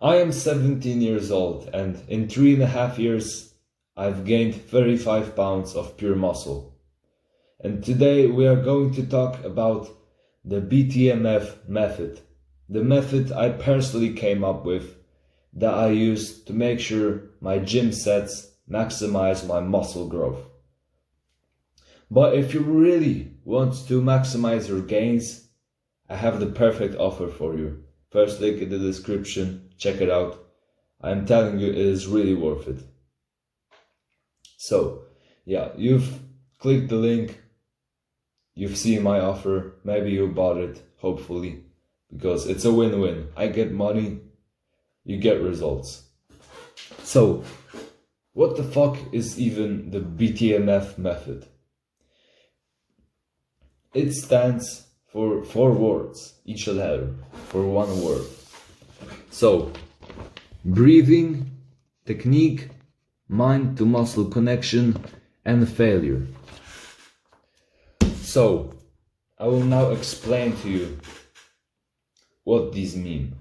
I am 17 years old, and in 3.5 years I've gained 35 pounds of pure muscle. And today we are going to talk about the BTMF method, the method I personally came up with that I use to make sure my gym sets maximize my muscle growth. But if you really want to maximize your gains, I have the perfect offer for you. First link in the description, check it out. I'm telling you, it is really worth it. So, yeah, you've clicked the link, you've seen my offer, maybe you bought it, hopefully, because it's a win-win. I get money, you get results. So, what the fuck is even the BTMF method? It stands for 4 words, each letter for 1 word. So, breathing, technique, mind to muscle connection, and failure. So, I will now explain to you what these mean.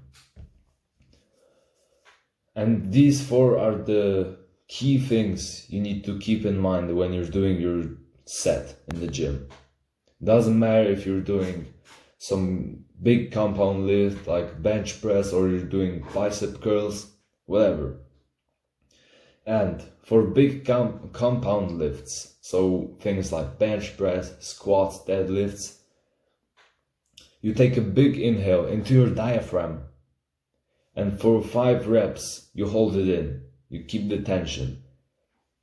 And these 4 are the key things you need to keep in mind when you're doing your set in the gym. Doesn't matter if you're doing some big compound lift like bench press or you're doing bicep curls, whatever. And for big compound lifts, so things like bench press, squats, deadlifts, you take a big inhale into your diaphragm, and for 5 reps you hold it in, you keep the tension.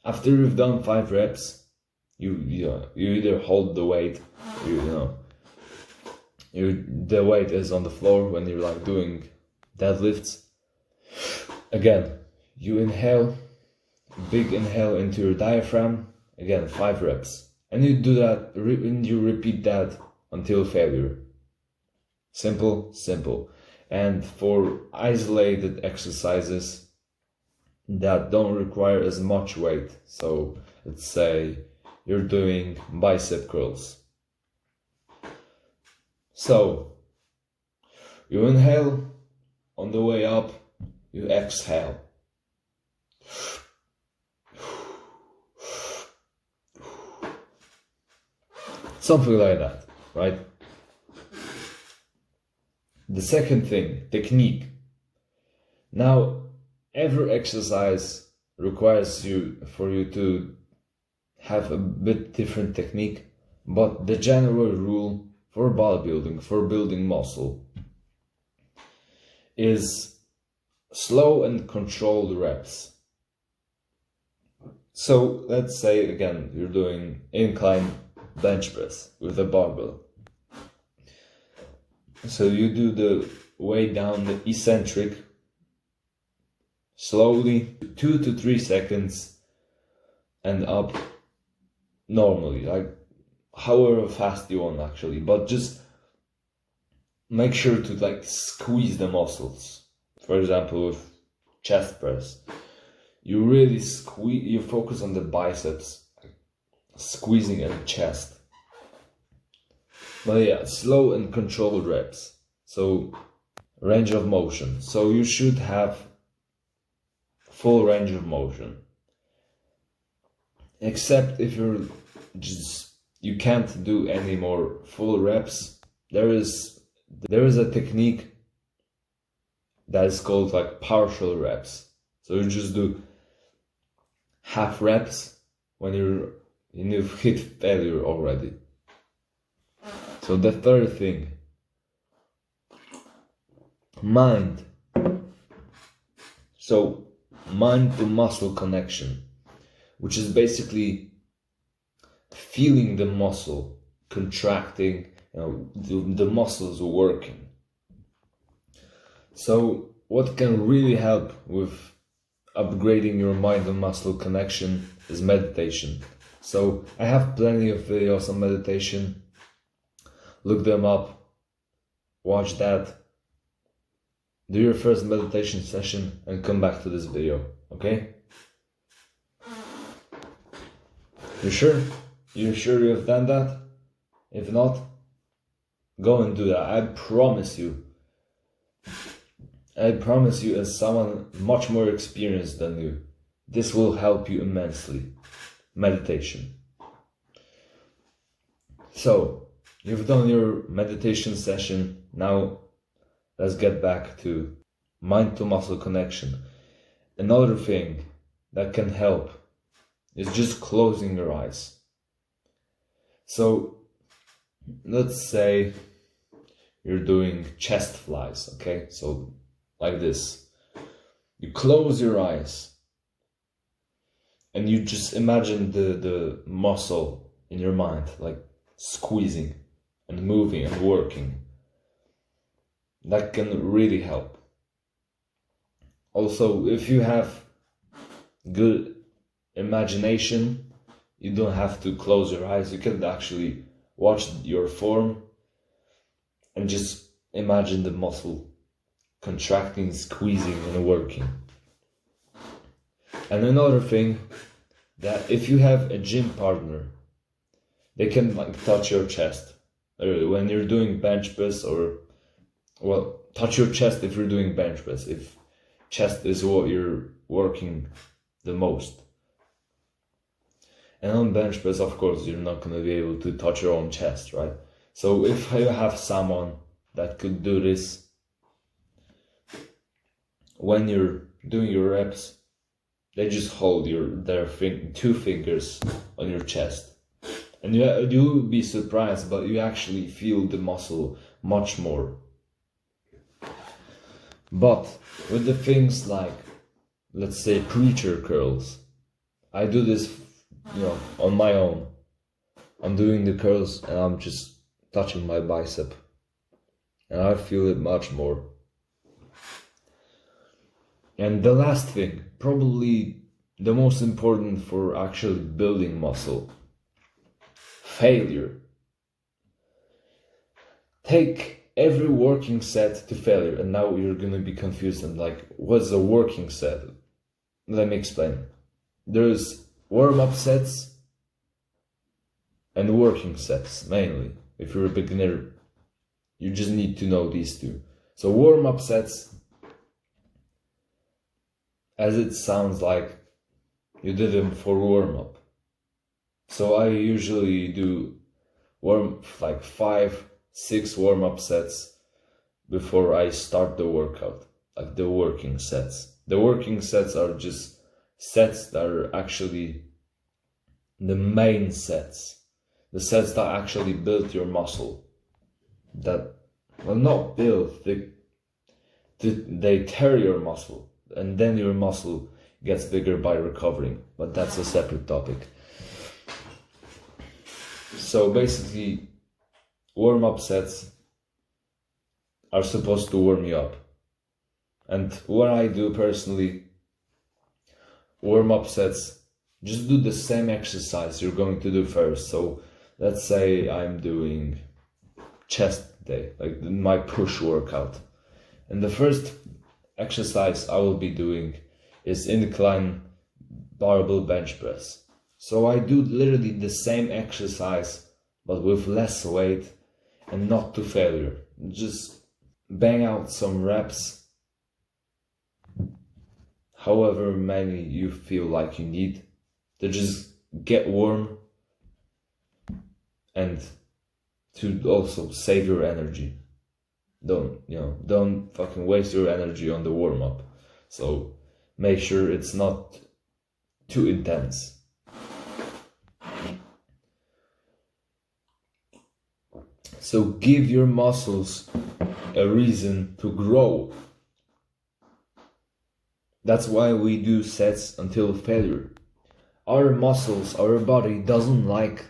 After you've done 5 reps, you either hold the weight, the weight is on the floor when you're like doing deadlifts. Again, you inhale, big inhale into your diaphragm, again 5 reps, and you do that, and you repeat that until failure. Simple. And for isolated exercises that don't require as much weight, so let's say you're doing bicep curls. So, you inhale, on the way up, you exhale. Something like that, right? The second thing, technique. Now, every exercise requires for you to have a bit different technique, but the general rule for bodybuilding, for building muscle, is slow and controlled reps. So let's say again you're doing incline bench press with a barbell. So you do the way down the eccentric slowly, 2 to 3 seconds, and up normally, like however fast you want actually, but just make sure to like squeeze the muscles. For example, with chest press, you really squeeze, you focus on the biceps, squeezing in the chest. But yeah, slow and controlled reps. So range of motion, so you should have full range of motion, except if you can't do any more full reps. There is a technique that is called like partial reps. So you just do half reps when you've hit failure already. So the third thing, mind. So mind to muscle connection, which is basically feeling the muscle contracting, the muscles working. So what can really help with upgrading your mind and muscle connection is meditation. So I have plenty of videos on meditation. Look them up, watch that, do your first meditation session and come back to this video, okay? You sure? You sure you have done that? If not, go and do that. I promise you, I promise you, as someone much more experienced than you, this will help you immensely. Meditation. So, you've done your meditation session. Now, let's get back to mind to muscle connection. Another thing that can help is just closing your eyes. So, let's say you're doing chest flies, okay? So, like this. You close your eyes and you just imagine the muscle in your mind, like squeezing and moving and working. That can really help. Also, if you have good imagination, you don't have to close your eyes. You can actually watch your form and just imagine the muscle contracting, squeezing and working. And another thing, that if you have a gym partner, they can like touch your chest when you're doing bench press, or well, touch your chest if you're doing bench press, if chest is what you're working the most. And on bench press, of course, you're not going to be able to touch your own chest, right? So if you have someone that could do this when you're doing your reps, they just hold their two fingers on your chest. And you'll be surprised, but you actually feel the muscle much more. But with the things like, let's say, preacher curls, I do this, on my own. I'm doing the curls and I'm just touching my bicep. And I feel it much more. And the last thing, probably the most important for actually building muscle, failure. Take every working set to failure. And now you're going to be confused and like, what's a working set? Let me explain. There's warm-up sets and working sets, mainly. If you're a beginner, you just need to know these two. So warm-up sets, as it sounds like, you did them for warm-up. So I usually do 5-6 warm-up sets before I start the workout, like the working sets. The working sets are just sets that are actually the main sets, the sets that actually build your muscle. That, well, not build, they tear your muscle, and then your muscle gets bigger by recovering, but that's a separate topic. So basically, warm-up sets are supposed to warm you up. And what I do personally, warm-up sets, just do the same exercise you're going to do first. So let's say I'm doing chest day, like my push workout. And the first exercise I will be doing is incline barbell bench press. So I do literally the same exercise, but with less weight and not to failure. Just bang out some reps, however many you feel like you need, to just get warm and to also save your energy. Don't fucking waste your energy on the warm-up. So make sure it's not too intense. So give your muscles a reason to grow. That's why we do sets until failure. Our muscles, our body doesn't like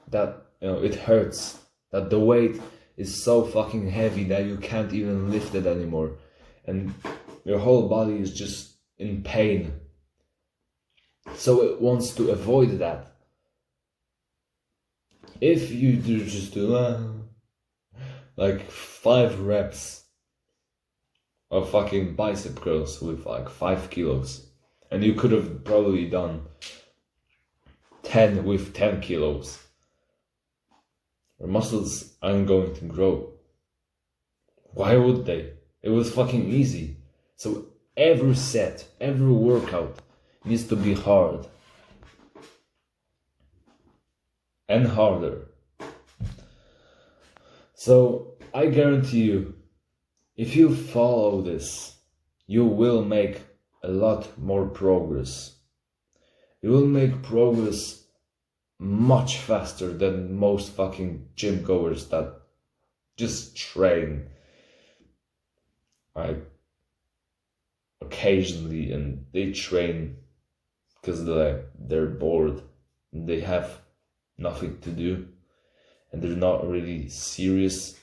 that, it hurts, that the weight is so fucking heavy that you can't even lift it anymore. And your whole body is just in pain. So it wants to avoid that. If you just do like 5 reps of fucking bicep curls with like 5 kilos, and you could have probably done 10 with 10 kilos, your muscles aren't going to grow. Why would they? It was fucking easy. So every set, every workout needs to be hard. And harder. So I guarantee you, if you follow this, you will make a lot more progress. You will make progress much faster than most fucking gym goers that just train like occasionally, and they train because they're bored and they have nothing to do and they're not really serious.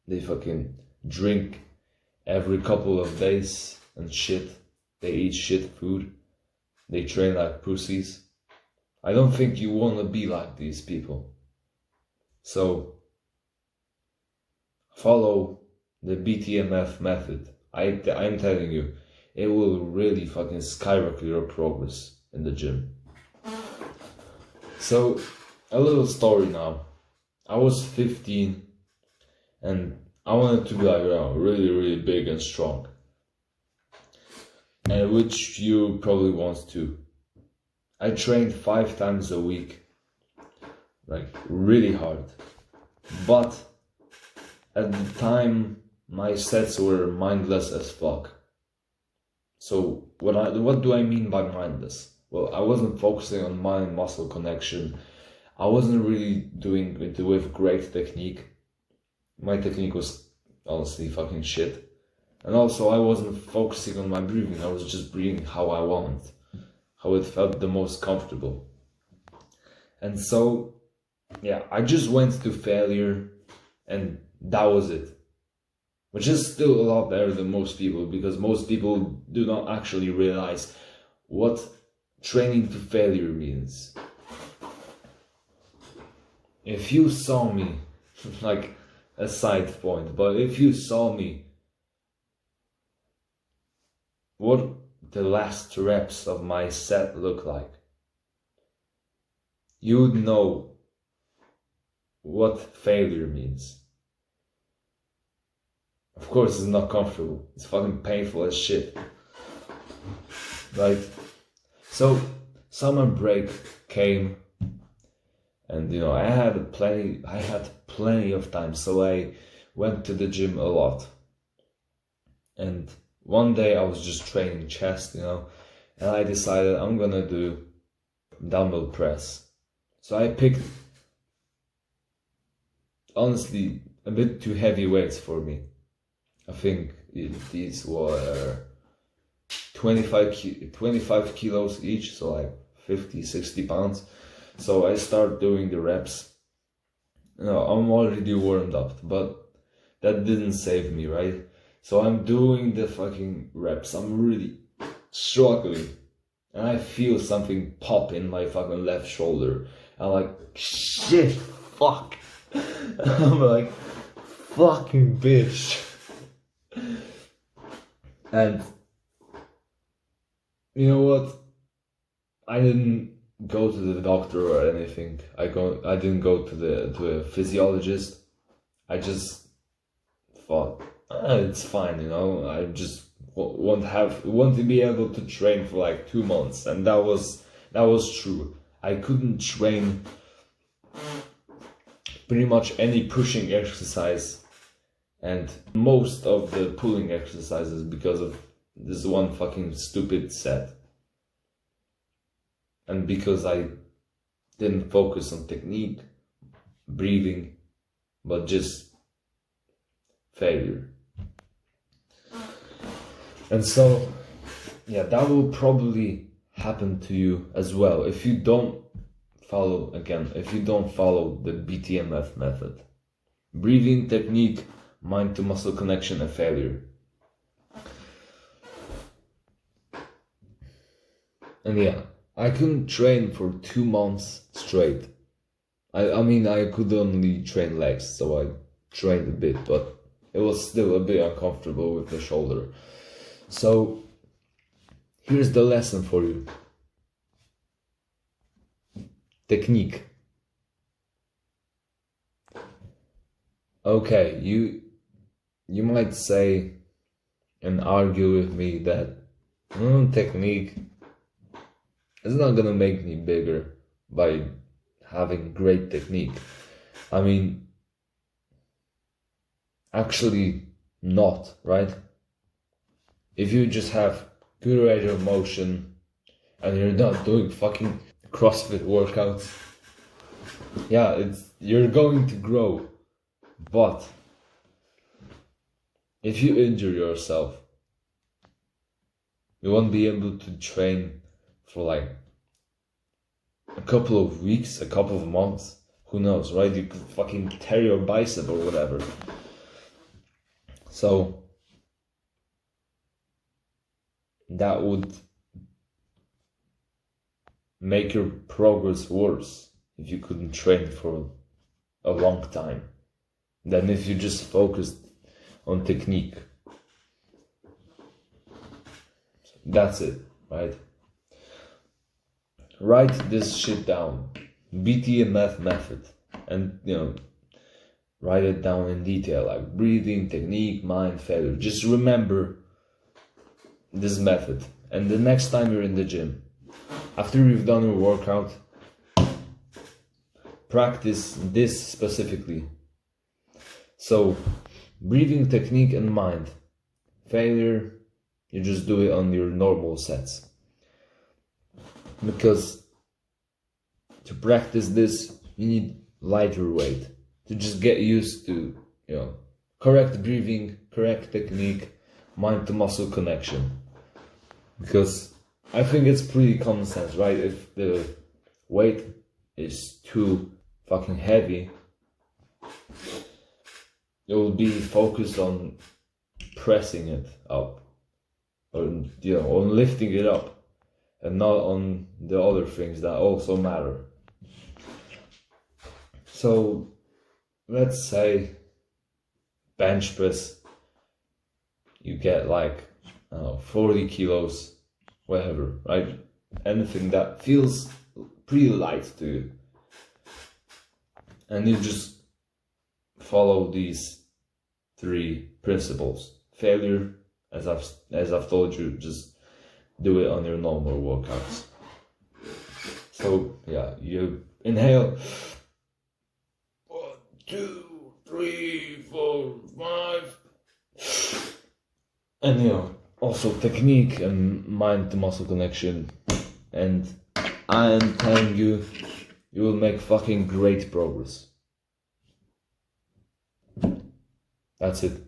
They fucking drink every couple of days and shit. They eat shit food. They train like pussies. I don't think you want to be like these people. So follow the BTMF method. I'm telling you, it will really fucking skyrocket your progress in the gym. So, a little story now. I was 15 and I wanted to be like, really, really big and strong. And which you probably want to. I trained 5 times a week, like really hard. But at the time, my sets were mindless as fuck. So what do I mean by mindless? Well, I wasn't focusing on mind-muscle connection. I wasn't really doing it with great technique. My technique was honestly fucking shit. And also I wasn't focusing on my breathing. I was just breathing how I want, how it felt the most comfortable. And so, yeah, I just went to failure and that was it. Which is still a lot better than most people, because most people do not actually realize what training to failure means. If you saw me, like a side point, but if you saw me, what the last reps of my set look like, you would know what failure means. Of course, it's not comfortable. It's fucking painful as shit. Right? So, summer break came, and I had plenty of time, so I went to the gym a lot. And one day I was just training chest, and I decided I'm gonna do dumbbell press. So I picked, honestly, a bit too heavy weights for me. I think these were 25 kilos each, so like 50-60 pounds. So I start doing the reps. I'm already warmed up, but that didn't save me, right? So I'm doing the fucking reps. I'm really struggling, and I feel something pop in my fucking left shoulder. I'm like, shit, fuck. I'm like, fucking bitch. And you know what? I didn't go to the doctor or anything. I didn't go to a physiologist. I just thought, it's fine, I just want to be able to train for like 2 months, and that was true. I couldn't train pretty much any pushing exercise and most of the pulling exercises because of this one fucking stupid set. And because I didn't focus on technique, breathing, but just failure. And so, yeah, that will probably happen to you as well if you don't follow the BTMF method. Breathing, technique, mind to muscle connection, and failure. And yeah, I couldn't train for 2 months straight. I mean, I could only train legs, so I trained a bit, but it was still a bit uncomfortable with the shoulder. So, here's the lesson for you. Technique. Okay, you might say, and argue with me that technique is not gonna make me bigger by having great technique. I mean, actually not, right? If you just have good range of motion and you're not doing fucking CrossFit workouts, yeah, you're going to grow. But if you injure yourself, you won't be able to train for like a couple of weeks, a couple of months, who knows, right? You could fucking tear your bicep or whatever. So that would make your progress worse if you couldn't train for a long time than if you just focused on technique. That's it, right? Write this shit down. BTMF method. And, write it down in detail, like breathing, technique, mind, failure. Just remember this method. And the next time you're in the gym, after you've done your workout, practice this specifically. So, breathing, technique, and mind. Failure, you just do it on your normal sets. Because to practice this, you need lighter weight. To just get used to, correct breathing, correct technique, mind to muscle connection. Because I think it's pretty common sense, right? If the weight is too fucking heavy, it will be focused on pressing it up, or on lifting it up, and not on the other things that also matter. So let's say bench press, you get like 40 kilos, whatever, right? Anything that feels pretty light to you, and you just follow these 3 principles. Failure, as I've told you, just do it on your normal workouts. So yeah, you inhale 1, 2, 3, 4, 5, and also technique and mind to muscle connection, and I am telling you, you will make fucking great progress. That's it.